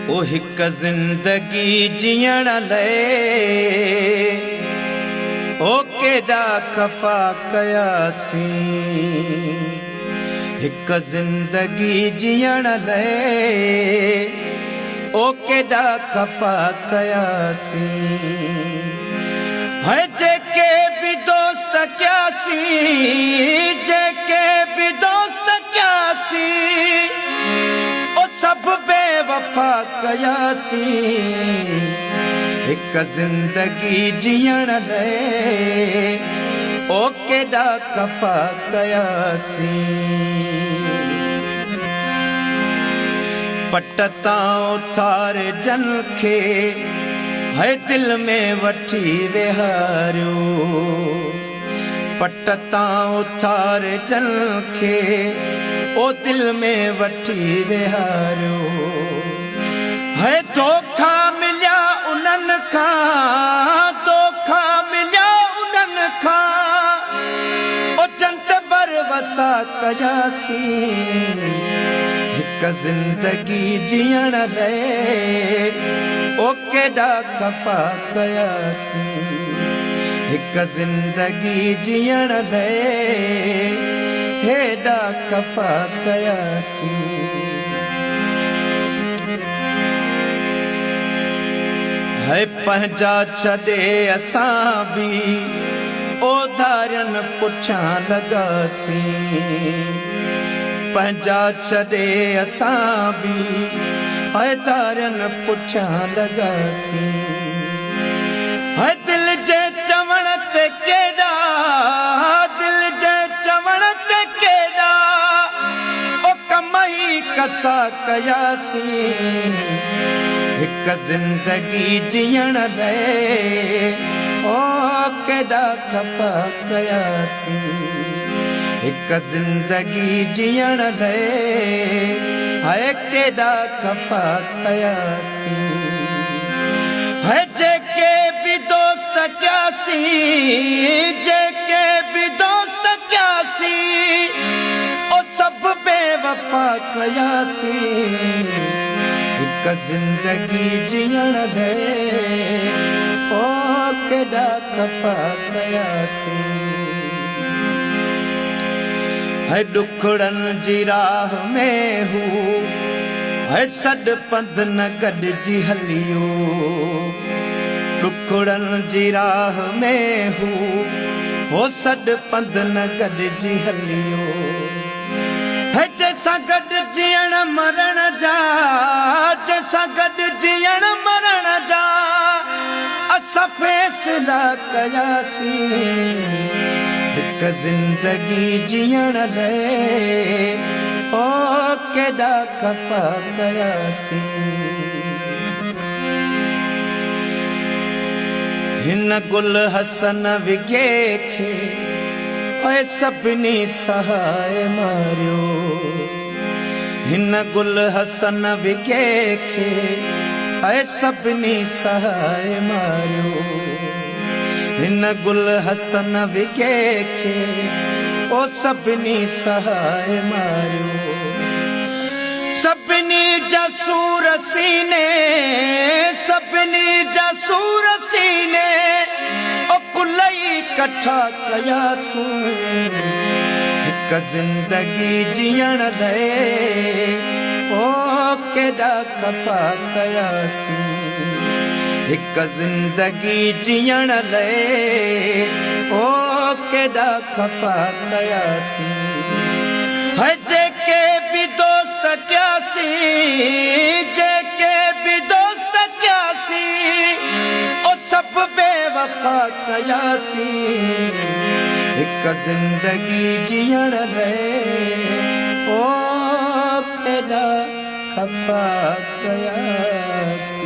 ओ हिक जिंदगी जियण लाइ ओ केॾा खफ़ा कयासीं। हिक जिंदगी जियण लाइ ओ केॾा खफ़ा कयासीं। है जेके भी दोस्त कयासीं, जेके भी दोस्त कयासीं ओ सब बेवफा कयासीं। हिक जिंदगी जियण लाइ ओ केॾा खफ़ा कयासीं। पट तां उथारे जन खे है दिल में वठी विहारियो। पट तां उथारे जन खे ओ दिल में वठी विहारियो। है धोखा मिलिया उन्हनि खां, धोखा मिलिया उन्हनि खां ओ जंत बर वसा कयासीं। हिक जिंदगी जियण लाइ ओ केॾा खफ़ा कयासीं। हिक जिंदगी जियण लाइ हेॾा खफ़ा कयासीं। है पंहिंजा छॾे असां बि ओधारियनि पुठियां लॻासीं। पंहिंजा छॾे असां बि ओधारियनि पुठियां लॻासीं। है दिल जे चवण ते केॾा, दिल जे चवण ते केॾा ओ कम ई कसा कयासीं। हिक जिंदगी जियण लाइ ओ केॾा खफ़ा कयासीं। हिक जिंदगी जियण लाइ है केॾा खफ़ा कयासीं। है जेके भी दोस्त कयासीं, जेके भी दोस्त कयासीं ओ सब बेवफा कयासीं। हिक जिंदगी जियण लाइ ओ केॾा खफ़ा कयासीं। है ॾुखड़नि जी राह में हू है सॾ पंध न गॾिजी हलियो। ॾुखड़नि जी राह में हू हो सॾ पंध न गॾिजी हलियो। है जंहिंसां गॾु जीअण मरण जा, जंहिंसां गॾु जीअण मरण जा असां फ़ैसिला कयासीं। हिक जिंदगी जियण लाइ ओ केॾा खफ़ा कयासीं। हिन गुल हसन विगे खे ओए सभिनी सहाय मारियो। हिन गुल हसन विगे खे ओए सभिनी सहाय मारियो। हिन गुल हसन विगे खे ओ सभिनी सहाय मारियो। सभिनी जा सूर सीने, सभिनी जा सूर सीने ओ कुलई कठा कयासीं। हिक जिंदगी जियण लाइ ओ केॾा खफ़ा कयासीं। हिक जिंदगी जियण लाइ ओ केॾा खफ़ा कयासीं। है जेके भी दोस्त कयासीं, जेके भी दोस्त कयासीं ओ सब बेवफा कयासीं। हिक जिंदगी जियण लाइ ओ केॾा खफ़ा कयासीं।